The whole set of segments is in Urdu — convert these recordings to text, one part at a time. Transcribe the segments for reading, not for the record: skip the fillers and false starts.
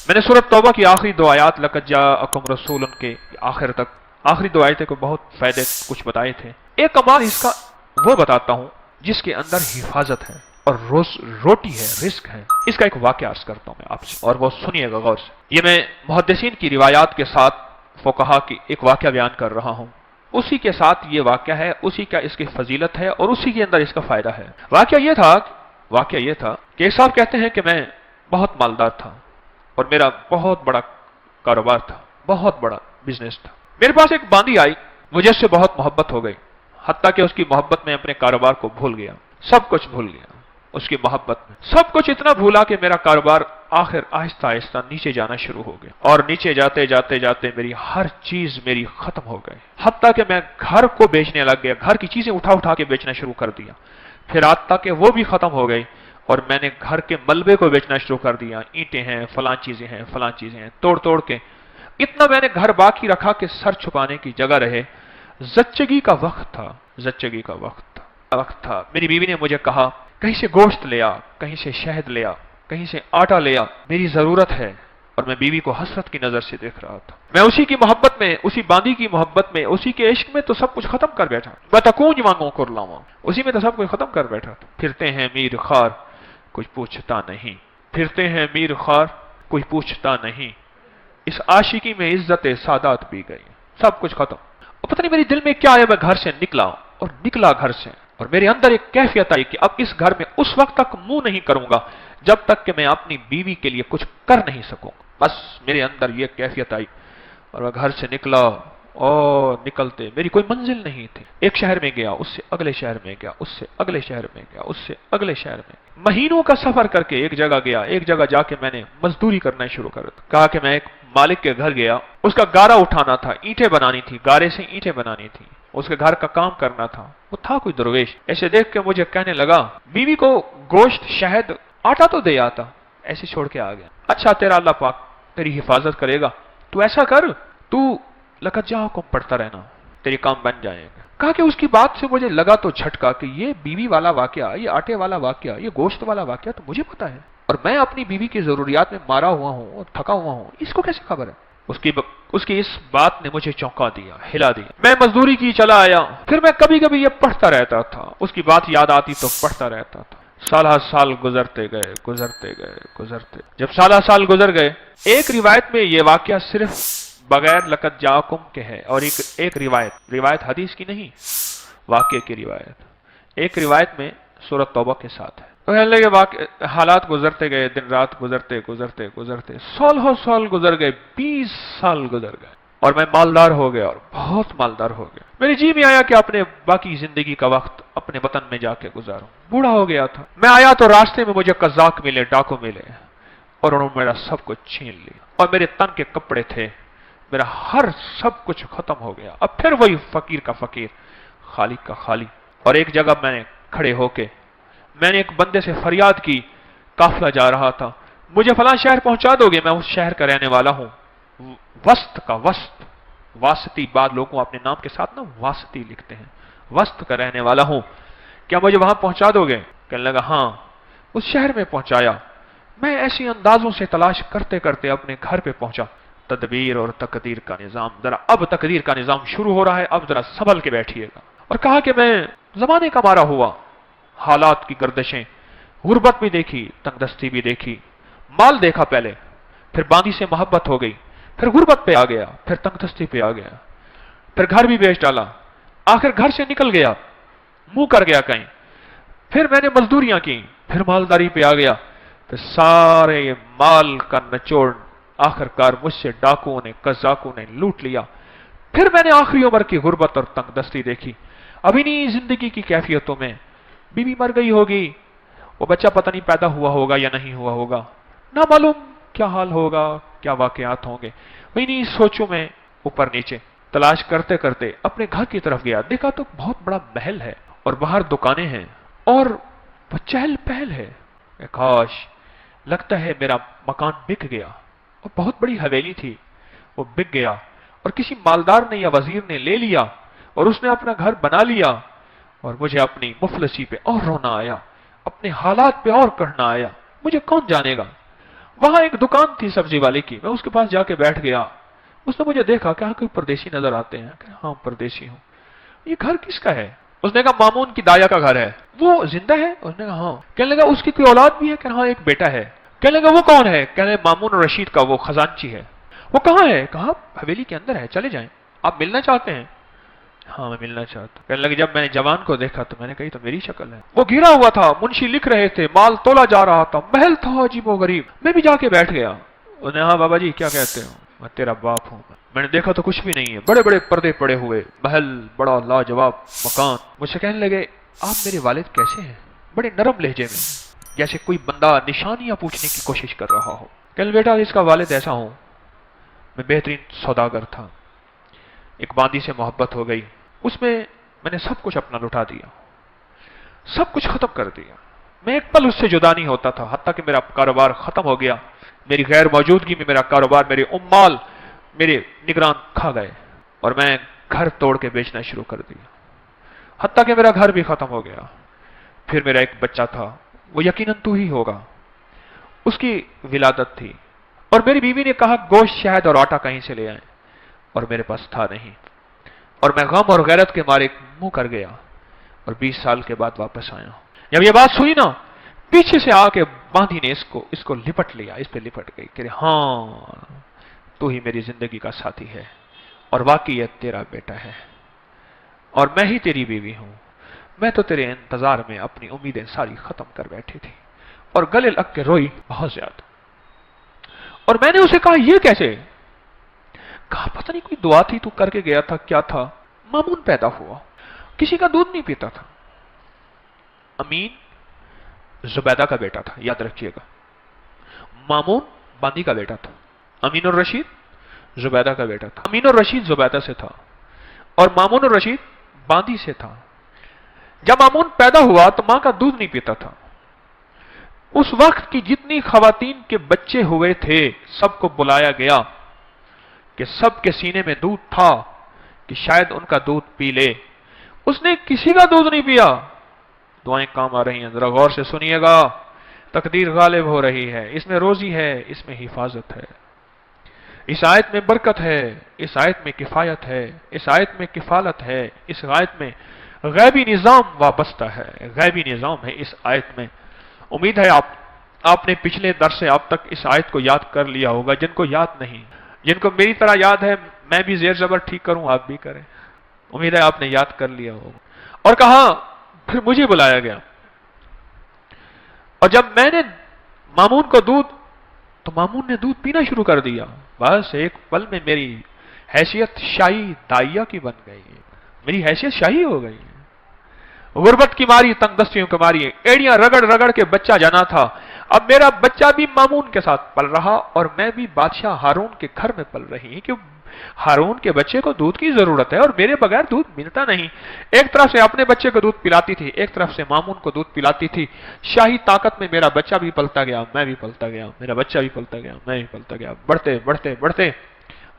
میں نے سورۃ توبہ کی آخری دو آیات لقد جاءکم رسول کے آخر تک آخری دو آیتیں کو بہت فائدے کچھ بتائے تھے. ایک کمال اس کا وہ بتاتا ہوں جس کے اندر حفاظت ہے اور روٹی ہے، رزق ہے. اس کا ایک واقعہ عرض کرتا ہوں میں آپ سے، اور وہ سنیے گا غور سے. یہ میں محدثین کی روایات کے ساتھ فقہا کی ایک واقعہ بیان کر رہا ہوں. اسی کے ساتھ یہ واقعہ ہے، اسی کا اس کی فضیلت ہے اور اسی کے اندر اس کا فائدہ ہے. واقعہ یہ تھا کہ ایک صاحب کہتے ہیں کہ میں بہت مالدار تھا اور میرا بہت بڑا کاروبار تھا، بہت بڑا بزنس تھا. میرے پاس ایک باندی آئی، مجھے اس سے بہت محبت ہو گئی، حتیٰ کہ اس کی محبت میں اپنے کاروبار کو بھول گیا، سب کچھ بھول گیا. اس کی محبت میں سب کچھ اتنا بھولا کہ میرا کاروبار آخر آہستہ آہستہ نیچے جانا شروع ہو گیا، اور نیچے جاتے جاتے جاتے میری ہر چیز میری ختم ہو گئی، حتیٰ کہ میں گھر کو بیچنے لگ گیا، گھر کی چیزیں اٹھا کے بیچنا شروع کر دیا. پھر حتیٰ کہ وہ بھی ختم ہو گئی اور میں نے گھر کے ملبے کو بیچنا شروع کر دیا. اینٹیں ہیں، فلاں چیزیں ہیں، توڑ کے اتنا میں نے گھر باقی رکھا کہ سر چھپانے کی جگہ رہے. زچگی کا وقت تھا. میری بیوی نے مجھے کہا کہیں سے گوشت لیا، کہیں سے شہد لیا، کہیں سے آٹا لیا، میری ضرورت ہے. اور میں بیوی کو حسرت کی نظر سے دیکھ رہا تھا. میں اسی کی محبت میں، اسی باندی کی محبت میں، اسی کے عشق میں تو سب کچھ ختم کر بیٹھا. بتکونج مانگوں کر لاؤں، اسی میں تو سب کچھ ختم کر بیٹھا تھا. پھرتے ہیں میر خار کچھ پوچھتا نہیں، پھرتے ہیں میر خار کوئی پوچھتا نہیں. اس عاشقی میں عزت سادات بھی گئی، سب کچھ ختم. اور پتہ نہیں میرے دل میں کیا آیا، میں گھر سے نکلا گھر سے، اور میرے اندر ایک کیفیت آئی کہ اب اس گھر میں اس وقت تک منہ نہیں کروں گا جب تک کہ میں اپنی بیوی کے لیے کچھ کر نہیں سکوں. بس میرے اندر یہ کیفیت آئی اور میں گھر سے نکلا، اور نکلتے میری کوئی منزل نہیں تھی. ایک شہر میں گیا، اس سے اگلے شہر میں گیا، اس سے اگلے شہر میں گیا، اس سے اگلے شہر میں. مہینوں کا سفر کر کے ایک جگہ گیا. ایک جگہ جا کے میں نے مزدوری کرنا شروع کر دیا. کہا کہ میں ایک مالک کے گھر گیا، اس کا گارا اٹھانا تھا، اینٹیں بنانی تھی، گارے سے اینٹیں بنانی تھی، اس کے گھر کا کام کرنا تھا. وہ تھا کوئی درویش. ایسے دیکھ کے مجھے کہنے لگا بیوی کو گوشت، شہد، آٹا تو دے آتا. ایسے چھوڑ کے آ گیا. اچھا تیرا اللہ پاک تیری حفاظت کرے گا، تو ایسا کر، تو لقد جاءکم پڑھتا رہنا، تیری کام بن جائیں گے. کہا کہ اس کی بات سے مجھے لگا تو جھٹکا کہ یہ بیوی والا واقعہ، یہ آٹے والا واقعہ، یہ گوشت والا واقعہ تو مجھے پتا ہے، اور میں اپنی بیوی کی ضروریات میں مارا ہوا ہوں اور تھکا ہوا ہوں، اس کو کیسے خبر ہے؟ اس کی اس بات نے مجھے چونکا دیا، ہلا دیا. میں مزدوری کی چلا آیا. پھر میں کبھی کبھی یہ پڑھتا رہتا تھا، اس کی بات یاد آتی تو پڑھتا رہتا تھا. سال گزرتے گئے. جب سال گزر گئے، ایک روایت میں یہ واقعہ صرف بغیر لقد جاءکم کے ہے، اور ایک روایت حدیث کی نہیں، واقعے کی روایت. ایک روایت میں سورۃ توبہ کے ساتھ ہے. حالات گزرتے گئے، دن رات گزرتے سال گزر گئے، 20 سال گزر گئے، اور میں مالدار ہو گیا، اور بہت مالدار ہو گیا. میرے جی میں آیا کہ اپنے باقی زندگی کا وقت اپنے وطن میں جا کے گزاروں. بوڑھا ہو گیا تھا. میں آیا تو راستے میں مجھے قزاق ملے، ڈاکو ملے، اور انہوں نے میرا سب کچھ چھین لیا، اور میرے تن کے کپڑے تھے، میرا ہر سب کچھ ختم ہو گیا. اب پھر وہی فقیر کا فقیر، خالق کا خالی. اور ایک جگہ میں نے کھڑے ہو کے میں نے ایک بندے سے فریاد کی، قافلہ جا رہا تھا، مجھے فلاں شہر پہنچا دو گے؟ میں اس شہر کا رہنے والا ہوں، واسطی. بعد لوگوں اپنے نام کے ساتھ نا واسطی لکھتے ہیں. وسط کا رہنے والا ہوں، کیا مجھے وہاں پہنچا دو گے؟ کہنے لگا ہاں. اس شہر میں پہنچایا. میں ایسی اندازوں سے تلاش کرتے کرتے اپنے گھر پہ پہنچا. تدبیر اور تقدیر کا نظام، ذرا اب تقدیر کا نظام شروع ہو رہا ہے، اب ذرا سنبھل کے بیٹھیے گا. اور کہا کہ میں زمانے کا مارا ہوا، حالات کی گردشیں، غربت بھی دیکھی، تنگ دستی بھی دیکھی، مال دیکھا پہلے، پھر باندی سے محبت ہو گئی، پھر غربت پہ آ گیا، پھر تنگ دستی پہ آ گیا، پھر گھر بھی بیچ ڈالا، آخر گھر سے نکل گیا، منہ کر گیا کہیں. پھر میں نے مزدوریاں کی، پھر مالداری پہ آ گیا، پھر سارے مال کا نچوڑ آخر کار مجھ سے ڈاکوؤں نے، قزاقوں نے لوٹ لیا. پھر میں نے آخری عمر کی غربت اور تنگ دستی دیکھی. ابھی نہیں زندگی کی کیفیتوں میں بیوی مر گئی ہوگی، وہ بچہ پتہ نہیں پیدا ہوا ہوگا یا نہیں ہوا ہوگا، نہ معلوم کیا حال ہوگا، کیا واقعات ہوں گے. وہی نہیں سوچوں میں اوپر نیچے تلاش کرتے کرتے اپنے گھر کی طرف گیا. دیکھا تو بہت بڑا محل ہے، اور باہر دکانیں ہیں، اور وہ چہل پہل ہے. کاش، لگتا ہے میرا مکان بک گیا. اور بہت بڑی حویلی تھی، وہ بک گیا، اور کسی مالدار نے یا وزیر نے لے لیا، اور اس نے اپنا گھر بنا لیا. اور مجھے اپنی مفلسی پہ اور رونا آیا، اپنے حالات پہ اور کہنا آیا. مجھے کون جانے گا؟ وہاں ایک دکان تھی سبزی والے کی، میں اس کے پاس جا کے بیٹھ گیا. اس نے مجھے دیکھا کہ کوئی پردیسی نظر آتے ہیں. کہ ہاں پردیسی ہوں. یہ گھر کس کا ہے؟ اس نے کہا مامون کی دایا کا گھر ہے. وہ زندہ ہے؟ اس نے کہا ہاں. کہنے لگا اس کی کوئی اولاد بھی ہے؟ کہ ہاں ایک بیٹا ہے. کہنے لگا وہ کون ہے؟ کہنے لگا مامون رشید کا وہ خزانچی ہے. وہ کہاں ہے؟ کہا حویلی کے اندر ہے، چلے جائیں. آپ ملنا چاہتے ہیں؟ ہاں میں ملنا چاہتا ہوں. کہنے لگے جب میں نے جوان کو دیکھا تو میں نے کہی تو میری شکل ہے. وہ گھرا ہوا تھا، منشی لکھ رہے تھے، مال تولا جا رہا تھا، محل تھا عجیب و غریب. میں بھی جا کے بیٹھ گیا. انہوں نے ہاں بابا جی کیا کہتے ہو؟ میں تیرا باپ ہوں. میں نے دیکھا تو کچھ بھی نہیں ہے، بڑے بڑے پردے پڑے ہوئے، محل، بڑا لاجواب مکان. مجھ سے کہنے لگے آپ میرے والد کیسے ہیں؟ بڑے نرم لہجے میں، جیسے کوئی بندہ نشانیاں پوچھنے کی کوشش کر رہا ہو. کہنے بیٹا اس کا والد ایسا ہوں، میں بہترین سوداگر تھا، ایک باندی سے محبت ہو گئی، اس میں نے سب کچھ اپنا لٹا دیا، سب کچھ ختم کر دیا. میں ایک پل اس سے جدا نہیں ہوتا تھا، حتیٰ کہ میرا کاروبار ختم ہو گیا. میری غیر موجودگی میں میرا کاروبار، میرے امال، میرے نگران کھا گئے، اور میں گھر توڑ کے بیچنا شروع کر دیا، حتیٰ کہ میرا گھر بھی ختم ہو گیا. پھر میرا ایک بچہ تھا، وہ یقیناً تو ہی ہوگا، اس کی ولادت تھی، اور میری بیوی نے کہا گوشت، شہد اور آٹا کہیں سے لے آئیں، اور میرے پاس تھا نہیں. اور میں غم اور غیرت کے مارے منہ کر گیا، اور 20 سال کے بعد واپس آیا. جب یہ بات سنی نا، پیچھے سے آ کے باندھی نے اس کو لپٹ لیا، اس پہ لپٹ گئی کہ ہاں تو ہی میری زندگی کا ساتھی ہے، اور واقعی یہ تیرا بیٹا ہے، اور میں ہی تیری بیوی ہوں. میں تو تیرے انتظار میں اپنی امیدیں ساری ختم کر بیٹھی تھی، اور گلے لگ کے روئی بہت زیادہ. اور میں نے اسے کہا یہ کیسے؟ کہا پتہ نہیں کوئی دعا تھی تو کر کے گیا تھا، کیا تھا، مامون پیدا ہوا، کسی کا دودھ نہیں پیتا تھا. امین زبیدہ کا بیٹا تھا، یاد رکھیے گا. مامون باندی کا بیٹا تھا، امین الرشید زبیدہ کا بیٹا تھا. امین الرشید زبیدہ سے تھا، اور مامون الرشید باندی سے تھا. جب مامون پیدا ہوا تو ماں کا دودھ نہیں پیتا تھا. اس وقت کی جتنی خواتین کے بچے ہوئے تھے سب کو بلایا گیا کہ سب کے سینے میں دودھ تھا کہ شاید ان کا دودھ پی لے. اس نے کسی کا دودھ نہیں پیا. دعائیں کام آ رہی ہیں، ذرا غور سے سنیے گا. تقدیر غالب ہو رہی ہے، اس میں روزی ہے، اس میں حفاظت ہے، اس آیت میں برکت ہے، اس آیت میں کفایت ہے، اس آیت میں کفالت ہے، اس آیت میں غیبی نظام وابستہ ہے، غیبی نظام ہے اس آیت میں. امید ہے آپ نے پچھلے درس سے آپ تک اس آیت کو یاد کر لیا ہوگا. جن کو یاد نہیں، جن کو میری طرح یاد ہے، میں بھی زیر زبر ٹھیک کروں، آپ بھی کریں. امید ہے آپ نے یاد کر لیا ہوگا. اور کہا پھر مجھے بلایا گیا، اور جب میں نے مامون کو دودھ، تو مامون نے دودھ پینا شروع کر دیا. بس ایک پل میں میری حیثیت شاہی دائیا کی بن گئی، میری حیثیت شاہی ہو گئی. غربت کی ماری، تنگ دستیوں کی ماری، ایڑیاں رگڑ رگڑ کے بچہ جانا تھا. اب میرا بچہ بھی مامون کے ساتھ پل رہا، اور میں بھی بادشاہ ہارون کے گھر میں پل رہی کہ ہارون کے بچے کو دودھ کی ضرورت ہے، اور میرے بغیر دودھ ملتا نہیں. ایک طرف سے اپنے بچے کو دودھ پلاتی تھی، ایک طرف سے مامون کو دودھ پلاتی تھی. شاہی طاقت میں میرا بچہ بھی پلتا گیا، میں بھی پلتا گیا، میرا بچہ بھی پلتا گیا، میں بھی پلتا گیا، بڑھتے بڑھتے بڑھتے،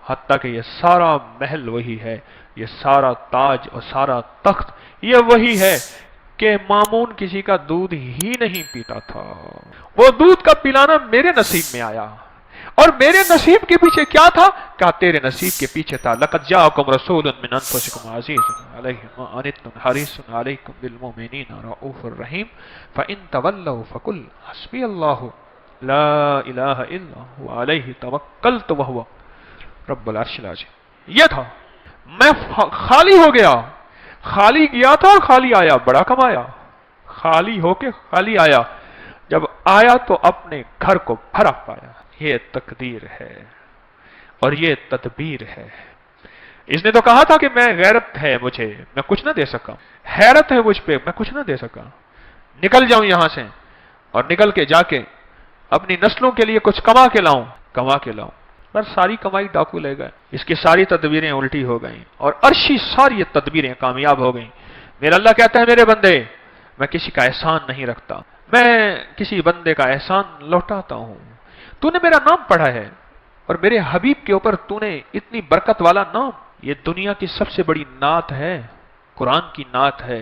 حتیٰ کہ یہ سارا محل وہی ہے، یہ سارا تاج اور سارا تخت یہ وہی ہے کہ مامون کسی کا دودھ ہی نہیں پیتا تھا. وہ دودھ کا پلانا میرے نصیب میں آیا، اور میرے نصیب کے پیچھے کیا تھا؟ کہا تیرے نصیب کے پیچھے تھا لقد جاءکم رسول من انفسکم عزیز علیہ ما عنتم حریص علیکم بالمؤمنین رؤوف الرحیم فإن تولوا فقل حسبی اللہ لا الہ الا هو علیہ توکلت وہو رب العرش العظیم. یہ تھا. میں خالی ہو گیا، خالی گیا تھا اور خالی آیا، بڑا کمایا. خالی ہو کے خالی آیا، جب آیا تو اپنے گھر کو بھرا پایا. یہ تقدیر ہے اور یہ تدبیر ہے. اس نے تو کہا تھا کہ میں غیرت ہے مجھے، میں کچھ نہ دے سکا، حیرت ہے مجھ پہ، میں کچھ نہ دے سکا، نکل جاؤں یہاں سے، اور نکل کے جا کے اپنی نسلوں کے لیے کچھ کما کے لاؤں. پر ساری کمائی ڈاکو لے گئے. اس کی ساری تدبیریں الٹی ہو گئیں، اور عرشی ساری تدبیریں کامیاب ہو گئیں. میرا اللہ کہتا ہے میرے بندے، میں کسی کا احسان نہیں رکھتا، میں کسی بندے کا احسان لوٹاتا ہوں. تو نے میرا نام پڑھا ہے، اور میرے حبیب کے اوپر تو نے اتنی برکت والا نام. یہ دنیا کی سب سے بڑی نعت ہے، قرآن کی نعت ہے.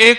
1,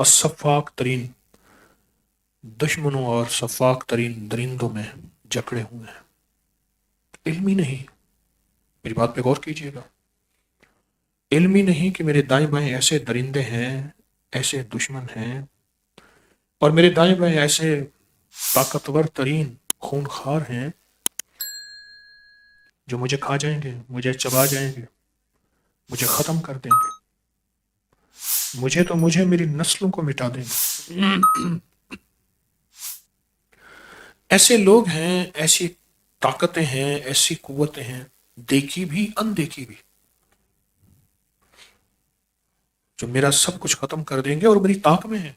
اور سفاک ترین دشمنوں اور سفاک ترین درندوں میں جکڑے ہوئے ہیں۔ علم ہی نہیں، میری بات پہ غور کیجئے گا، علم ہی نہیں کہ میرے دائیں بائیں ایسے درندے ہیں، ایسے دشمن ہیں، اور میرے دائیں بائیں ایسے طاقتور ترین خونخوار ہیں جو مجھے کھا جائیں گے، مجھے چبا جائیں گے، مجھے ختم کر دیں گے، مجھے میری نسلوں کو مٹا دیں گے۔ ایسے لوگ ہیں، ایسی طاقتیں ہیں، ایسی قوتیں ہیں، دیکھی بھی اندیکھی بھی، جو میرا سب کچھ ختم کر دیں گے اور میری طاق میں ہیں۔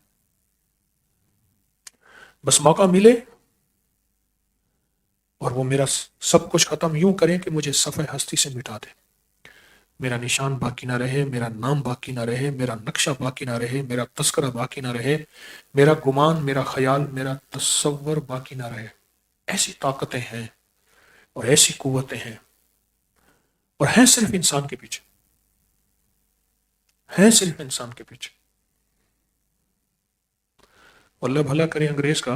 بس موقع ملے اور وہ میرا سب کچھ ختم یوں کریں کہ مجھے صفحہ ہستی سے مٹا دیں، میرا نشان باقی نہ رہے، میرا نام باقی نہ رہے، میرا نقشہ باقی نہ رہے، میرا تذکرہ باقی نہ رہے، میرا گمان، میرا خیال، میرا تصور باقی نہ رہے۔ ایسی طاقتیں ہیں اور ایسی قوتیں ہیں، اور ہیں صرف انسان کے پیچھے، ہیں صرف انسان کے پیچھے۔ اللہ بھلا کرے انگریز کا،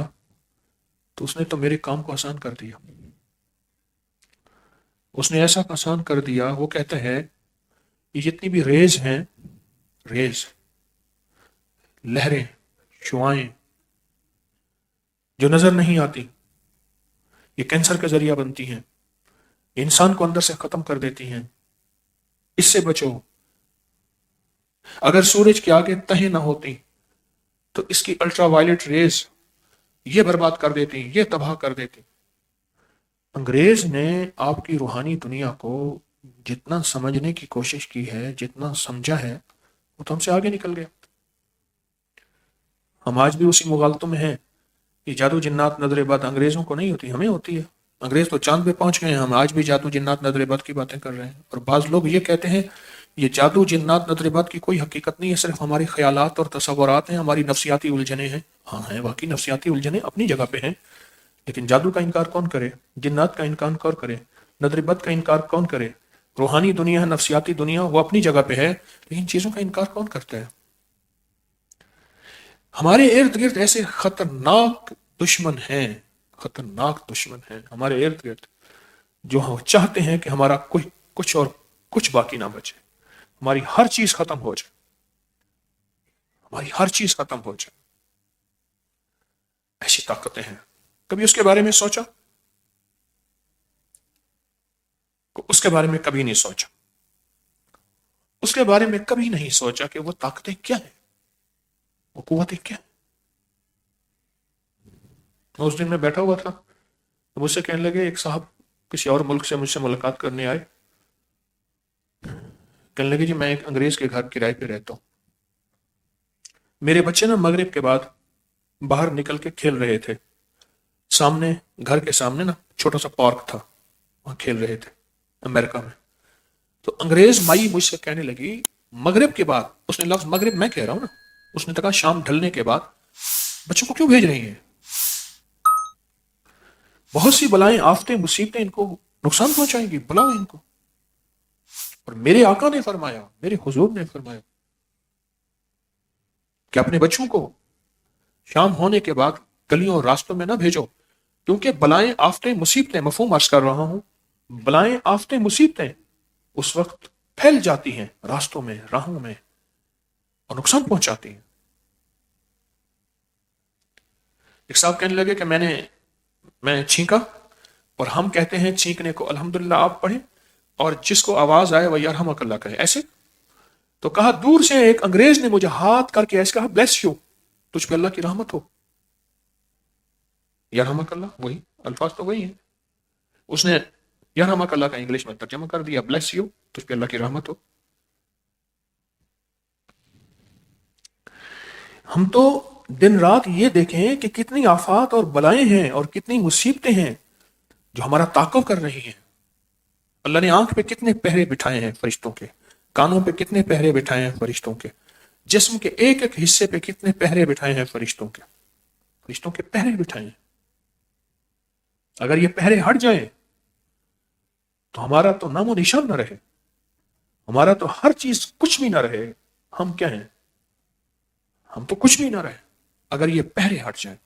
تو اس نے تو میرے کام کو آسان کر دیا، اس نے ایسا آسان کر دیا، وہ کہتا ہے یہ جتنی بھی ریز ہیں، ریز، لہریں، شعائیں جو نظر نہیں آتی، یہ کینسر کا ذریعہ بنتی ہیں، انسان کو اندر سے ختم کر دیتی ہیں، اس سے بچو۔ اگر سورج کے آگے تہیں نہ ہوتی تو اس کی الٹرا وائلٹ ریز یہ برباد کر دیتی، یہ تباہ کر دیتی۔ انگریز نے آپ کی روحانی دنیا کو جتنا سمجھنے کی کوشش کی ہے، جتنا سمجھا ہے، وہ تو ہم سے آگے نکل گیا۔ ہم آج بھی اسی مغالطوں میں ہیں۔ یہ جادو جنات نظر بد انگریزوں کو نہیں ہوتی، ہمیں ہوتی ہے۔ انگریز تو چاند پہ پہنچ گئے ہیں، ہم آج بھی جادو جنات نظر بد کی باتیں کر رہے ہیں۔ اور بعض لوگ یہ کہتے ہیں یہ جادو جنات نظر بد کی کوئی حقیقت نہیں ہے، صرف ہماری خیالات اور تصورات ہیں، ہماری نفسیاتی الجھنیں ہیں۔ ہاں ہیں، واقعی نفسیاتی الجھنیں اپنی جگہ پہ ہیں، لیکن جادو کا انکار کون کرے؟ جنات کا انکار کون کرے؟ نظر بد کا انکار کون کرے؟ روحانی دنیا، نفسیاتی دنیا، وہ اپنی جگہ پہ ہے، لیکن چیزوں کا انکار کون کرتا ہے؟ ہمارے ارد گرد ایسے خطرناک دشمن ہیں، خطرناک دشمن ہیں ہمارے ارد گرد، جو ہم چاہتے ہیں کہ ہمارا کچھ اور کچھ باقی نہ بچے، ہماری ہر چیز ختم ہو جائے، ہماری ہر چیز ختم ہو جائے۔ ایسی طاقتیں ہیں۔ کبھی اس کے بارے میں سوچا؟ اس کے بارے میں کبھی نہیں سوچا، اس کے بارے میں کبھی نہیں سوچا کہ وہ طاقتیں کیا ہیں، وہ قوتیں کیا ہیں۔ میں اس دن میں بیٹھا ہوا تھا تو مجھ سے کہنے لگے، ایک صاحب کسی اور ملک سے مجھ سے ملاقات کرنے آئے، کہنے لگے جی میں ایک انگریز کے گھر کرائے پہ رہتا ہوں، میرے بچے نا مغرب کے بعد باہر نکل کے کھیل رہے تھے، سامنے گھر کے سامنے نا چھوٹا سا پارک تھا، وہاں کھیل رہے تھے امریکہ میں۔ تو انگریز مائی مجھ سے کہنے لگی مغرب کے بعد، اس نے لفظ مغرب میں کہہ رہا ہوں نا، اس نے کہا شام ڈھلنے کے بعد بچوں کو کیوں بھیج رہی ہیں؟ بہت سی بلائیں، آفتیں، مصیبتیں ان کو نقصان پہنچائیں گی، بلاؤ ان کو۔ اور میرے آقا نے فرمایا، میرے حضور نے فرمایا کہ اپنے بچوں کو شام ہونے کے بعد گلیوں اور راستوں میں نہ بھیجو، کیونکہ بلائیں، آفتیں، مصیبتیں، مفہوم عرض کر رہا ہوں، بلائیں، آفتیں، مصیبتیں اس وقت پھیل جاتی ہیں راستوں میں، راہوں میں، اور نقصان پہنچاتی ہیں۔ ایک صاحب کہنے لگے کہ میں چھینکا، اور ہم کہتے ہیں چھینکنے کو الحمدللہ آپ پڑھیں، اور جس کو آواز آئے وہ یرحمک اللہ کہے، ایسے۔ تو کہا دور سے ایک انگریز نے مجھے ہاتھ کر کے ایسے کہا بلیس یو، تجھ پہ اللہ کی رحمت ہو۔ یرحمک اللہ، وہی الفاظ تو وہی ہیں، اس نے یرحمک اللہ کا انگلش میں ترجمہ کر دیا بلیس یو، تجھ پہ اللہ کی رحمت ہو۔ ہم تو دن رات یہ دیکھیں کہ کتنی آفات اور بلائیں ہیں اور کتنی مصیبتیں ہیں جو ہمارا تعاقب کر رہی ہیں۔ اللہ نے آنکھ پہ کتنے پہرے بٹھائے ہیں فرشتوں کے، کانوں پہ کتنے پہرے بٹھائے ہیں فرشتوں کے، جسم کے ایک ایک حصے پہ کتنے پہرے بٹھائے ہیں فرشتوں کے، فرشتوں کے پہرے بٹھائے ہیں۔ اگر یہ پہرے ہٹ جائیں تو ہمارا تو نام و نشان نہ رہے، ہمارا تو ہر چیز کچھ بھی نہ رہے۔ ہم کیا ہیں؟ ہم تو کچھ بھی نہ رہے اگر یہ پہرے ہٹ جائے,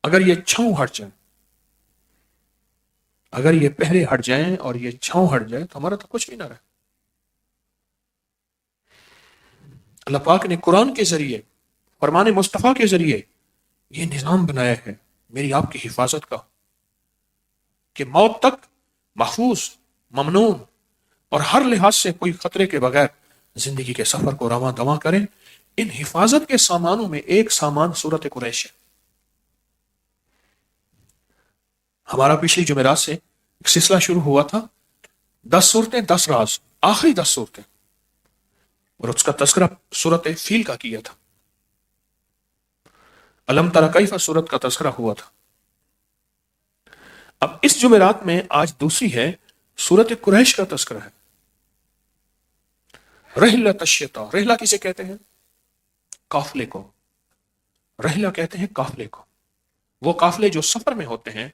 اگر یہ چھاؤں ہٹ جائے, اگر یہ پہرے ہٹ جائیں اور یہ چھاؤں ہٹ جائے تو ہمارا تو کچھ بھی نہ رہے. اللہ پاک نے قرآن کے ذریعے, فرمان مصطفیٰ کے ذریعے یہ نظام بنایا ہے میری آپ کی حفاظت کا, کہ موت تک محفوظ, ممنون اور ہر لحاظ سے کوئی خطرے کے بغیر زندگی کے سفر کو رواں دواں کریں. ان حفاظت کے سامانوں میں ایک سامان سورت قریش ہے. ہمارا پچھلی جمعرات سے ایک سلسلہ شروع ہوا تھا, 10 صورتیں 10 راز, آخری 10 صورتیں, اور اس کا تذکرہ سورت فیل کا کیا تھا. الم تر کیف سورت کا تذکرہ ہوا تھا. اب اس جمعرات میں آج دوسری ہے, سورت قریش کا تذکرہ ہے. رحلۃ الشتاء, رحلہ کسے کہتے ہیں؟ قافلے کو. رحلہ کہتے ہیں قافلے کو. وہ قافلے جو سفر میں ہوتے ہیں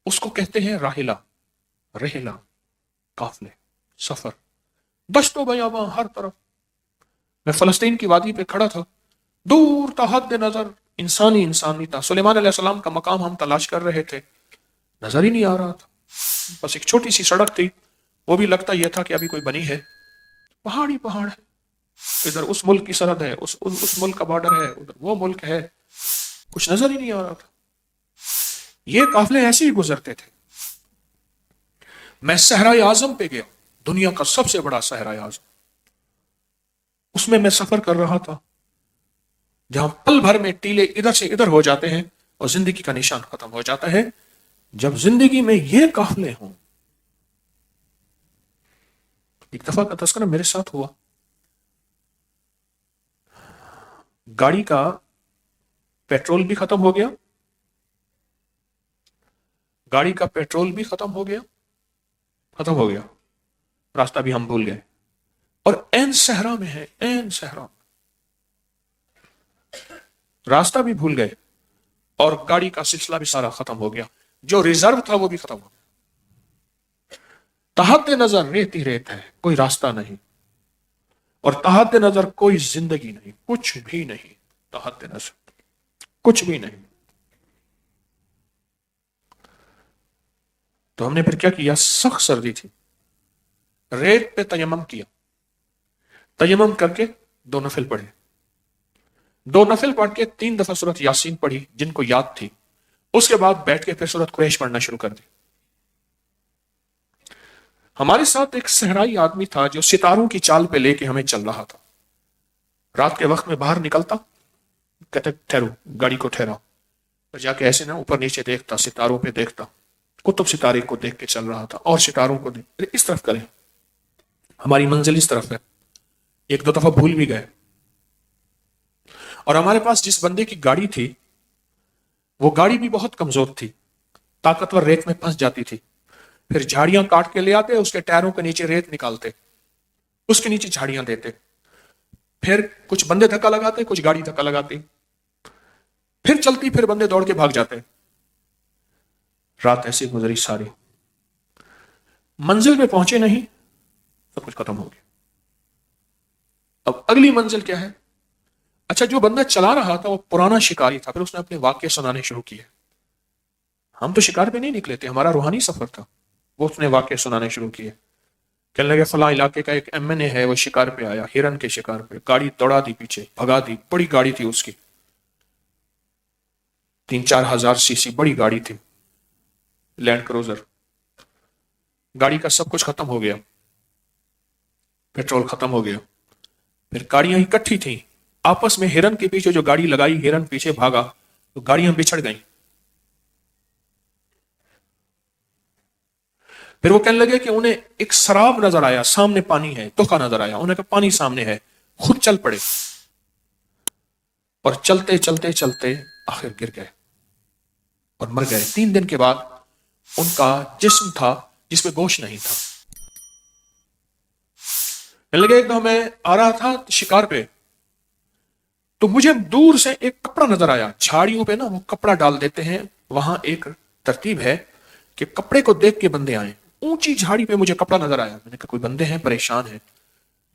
اس کو کہتے ہیں راحلہ. رحلہ, قافلے, سفر. دشت و بیاباں ہر طرف. میں فلسطین کی وادی پہ کھڑا تھا, دور تا حد نظر انسانی تھا. سلیمان علیہ السلام کا مقام ہم تلاش کر رہے تھے, نظر ہی نہیں آ رہا تھا. بس ایک چھوٹی سی سڑک تھی, وہ بھی لگتا یہ تھا کہ ابھی کوئی بنی ہے. پہاڑ ہی پہاڑ ہے, ادھر اس ملک کی سرحد ہے, اس ملک کا بارڈر ہے, ادھر وہ ملک ہے, کچھ نظر ہی نہیں آ رہا تھا. یہ قافلے ایسے ہی گزرتے تھے. میں صحرائے اعظم پہ گیا, دنیا کا سب سے بڑا صحرائے اعظم. اس میں سفر کر رہا تھا جہاں پل بھر میں ٹیلے ادھر سے ادھر ہو جاتے ہیں اور زندگی کا نشان ختم ہو جاتا ہے. جب زندگی میں یہ قافلے ہوں. ایک دفعہ کا تذکرہ میرے ساتھ ہوا, گاڑی کا پیٹرول بھی ختم ہو گیا, گاڑی کا پیٹرول بھی ختم ہو گیا, راستہ بھی ہم بھول گئے, اور عین صحرا میں ہے, عین صحرا, راستہ بھی بھول گئے, اور گاڑی کا سلسلہ بھی سارا ختم ہو گیا. جو ریزرو تھا وہ بھی ختم ہو گیا. تحت نظر ریت ہی ریت ہے, کوئی راستہ نہیں, اور تحت نظر کوئی زندگی نہیں, کچھ بھی نہیں. تحت نظر کچھ بھی نہیں. تو ہم نے پھر کیا کیا؟ سخت سردی تھی, ریت پہ تیمم کیا. تیمم کر کے 2 نفل پڑھے, 2 نفل پڑھ کے 3 دفعہ سورت یاسین پڑھی جن کو یاد تھی. اس کے بعد بیٹھ کے پھر سورت قریش پڑھنا شروع کر دی. ہمارے ساتھ ایک صحرائی آدمی تھا جو ستاروں کی چال پہ لے کے ہمیں چل رہا تھا. رات کے وقت میں باہر نکلتا, کہتے ٹھہرو, گاڑی کو ٹھہراؤ, اور جا کے ایسے نا اوپر نیچے دیکھتا, ستاروں پہ دیکھتا, قطب ستارے کو دیکھ کے چل رہا تھا, اور ستاروں کو دیکھ, اس طرف کریں, ہماری منزل اس طرف ہے. 1-2 دفعہ بھول بھی گئے. اور ہمارے پاس جس بندے کی گاڑی تھی وہ گاڑی بھی بہت کمزور تھی, طاقتور ریت میں پھنس جاتی تھی. پھر جھاڑیاں کاٹ کے لے آتے, اس کے ٹائروں کے نیچے ریت نکالتے, اس کے نیچے جھاڑیاں دیتے, پھر کچھ بندے دھکا لگاتے, کچھ گاڑی دھکا لگاتی, پھر چلتی, پھر بندے دوڑ کے بھاگ جاتے. رات ایسی گزری ساری. منزل پہ پہنچے نہیں, سب کچھ ختم ہو گیا. اب اگلی منزل کیا ہے؟ اچھا, جو بندہ چلا رہا تھا وہ پرانا شکاری تھا, پھر اس نے اپنے واقعے سنانے شروع کیے. ہم تو شکار پہ نہیں نکلے تھے, ہمارا روحانی سفر تھا. وہ اس نے واقعے سنانے شروع کیے. کہنے لگے فلاں علاقے کا ایک MNA ہے, وہ شکار پہ آیا, ہرن کے شکار پہ, گاڑی دوڑا دی پیچھے, بھگا دی. بڑی گاڑی تھی اس کی, 3-4 ہزار CC بڑی گاڑی تھی, لینڈ کروزر. گاڑی کا سب کچھ ختم ہو گیا, پیٹرول ختم ہو گیا. پھر گاڑیاں اکٹھی تھیں آپس میں. ہرن کے پیچھے جو گاڑی لگائی, ہرن پیچھے بھاگا تو گاڑیاں بچھڑ گئیں. پھر وہ کہنے لگے کہ انہیں ایک سراب نظر آیا, سامنے پانی ہے, توخا نظر آیا. انہیں کہا پانی سامنے ہے, خود چل پڑے, اور چلتے چلتے چلتے آخر گر گئے اور مر گئے. 3 دن کے بعد ان کا جسم تھا جس میں گوشت نہیں تھا. کہنے لگے ایک دم میں آ رہا تھا شکار پہ, تو مجھے دور سے ایک کپڑا نظر آیا. جھاڑیوں پہ نا وہ کپڑا ڈال دیتے ہیں, وہاں ایک ترتیب ہے کہ کپڑے کو دیکھ کے بندے آئیں. اونچی جھاڑی پہ مجھے کپڑا نظر آیا. میں نے کہا کوئی بندے ہیں, پریشان ہیں.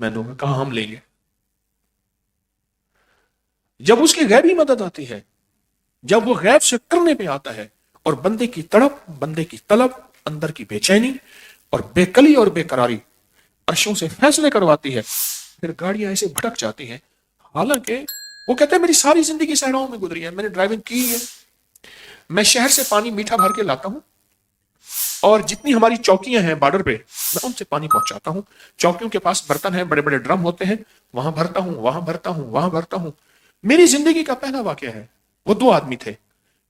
میں دوں گا. کہاں ہم لیں گے؟ جب اس کی غیبی مدد آتی ہے، جب وہ غیب سے کرنے پہ آتا ہے، اور بندے کی تڑپ، بندے کی طلب، اندر کی بے چینی اور بے کلی اور بے قراری عرشوں سے فیصلے کرواتی ہے، پھر گاڑیاں ایسے بھٹک جاتی ہیں. حالانکہ وہ کہتے ہیں میری ساری زندگی صحراؤں میں گزری ہے، میں نے ڈرائیونگ کی ہے، میں شہر سے پانی میٹھا بھر کے لاتا ہوں، اور جتنی ہماری چوکیاں ہیں بارڈر پہ میں ان سے پانی پہنچاتا ہوں. چوکیوں کے پاس برتن ہیں، بڑے بڑے ڈرم ہوتے ہیں، وہاں بھرتا ہوں، وہاں بھرتا ہوں، وہاں بھرتا ہوں. میری زندگی کا پہلا واقعہ ہے. وہ دو آدمی تھے،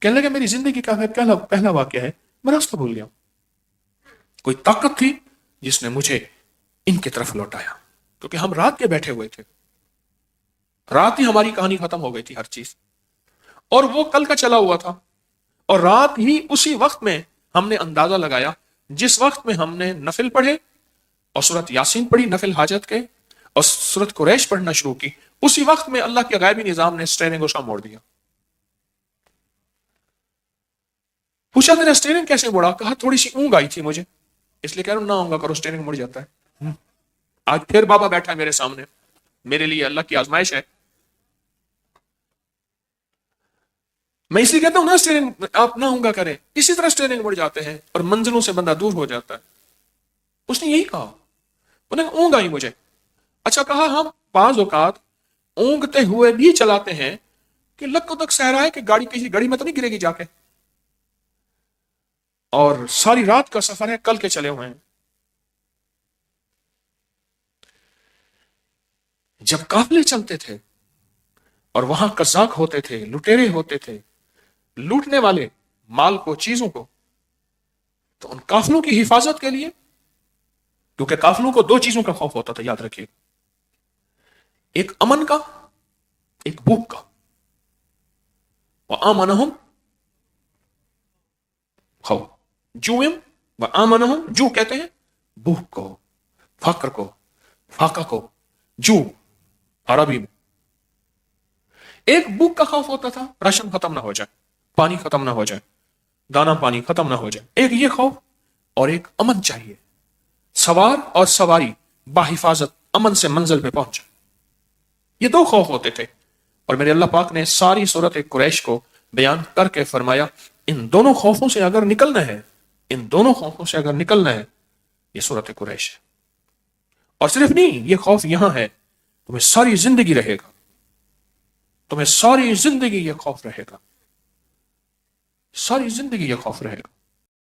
کہنے لگے میری زندگی کا پہلا واقعہ ہے، میں راستہ بھول گیا. کوئی طاقت تھی جس نے مجھے ان کی طرف لوٹایا، کیونکہ ہم رات کے بیٹھے ہوئے تھے، رات ہی ہماری کہانی ختم ہو گئی تھی ہر چیز، اور وہ کل کا چلا ہوا تھا. اور رات ہی اسی وقت میں ہم نے اندازہ لگایا، جس وقت میں ہم نے نفل پڑھے اور سورت یاسین پڑھی نفل حاجت کے، اور سورت قریش پڑھنا شروع کی، اسی وقت میں اللہ کے غیبی نظام نے اسٹیئرنگ کو موڑ دیا. پوچھا میرا اسٹیئرنگ کیسے موڑا؟ کہا تھوڑی سی اونگ آئی تھی مجھے، اس لیے کہہ رہا ہوں نہ اونگا کرو، اسٹیئرنگ مڑ جاتا ہے. آج پھر بابا بیٹھا ہے میرے سامنے، میرے لیے اللہ کی آزمائش ہے. میں اس لیے کہتا ہوں نا اسٹیئرنگ آپ نہ اونگا کریں، اسی طرح اسٹیئرنگ مڑ جاتے ہیں اور منزلوں سے بندہ دور ہو جاتا ہے. اس نے یہی کہا، انہوں نے اونگ آئی مجھے. اچھا کہا ہم بعض اوقات اونگتے ہوئے بھی چلاتے ہیں کہ لک تک صحرا ہے کہ گاڑی کسی گاڑی میں تو نہیں گرے گی جا کے، اور ساری رات کا سفر ہے، کل کے چلے ہوئے ہیں. جب قافلے چلتے تھے اور وہاں قزاق ہوتے تھے، لٹیرے ہوتے تھے، لوٹنے والے مال کو، چیزوں کو، تو ان قافلوں کی حفاظت کے لیے، کیونکہ قافلوں کو دو چیزوں کا خوف ہوتا تھا، یاد رکھیے، ایک امن کا، ایک بھوک کا. وَآمَنَهُمْ خوف، جوئم وَآمَنَهُمْ، جو کہتے ہیں بھوک کو، فقر کو، فاقہ کو، جو عربی میں. ایک بھوک کا خوف ہوتا تھا، راشن ختم نہ ہو جائے، پانی ختم نہ ہو جائے، دانا پانی ختم نہ ہو جائے، ایک یہ خوف. اور ایک امن چاہیے، سوار اور سواری باحفاظت امن سے منزل پہ پہنچ جائے. یہ دو خوف ہوتے تھے، اور میرے اللہ پاک نے ساری سورت قریش کو بیان کر کے فرمایا ان دونوں خوفوں سے اگر نکلنا ہے، ان دونوں خوفوں سے اگر نکلنا ہے، یہ سورت قریش ہے. اور صرف نہیں، یہ خوف یہاں ہے، تمہیں ساری زندگی رہے گا، تمہیں ساری زندگی یہ خوف رہے گا، ساری زندگی یہ خوف رہے گا.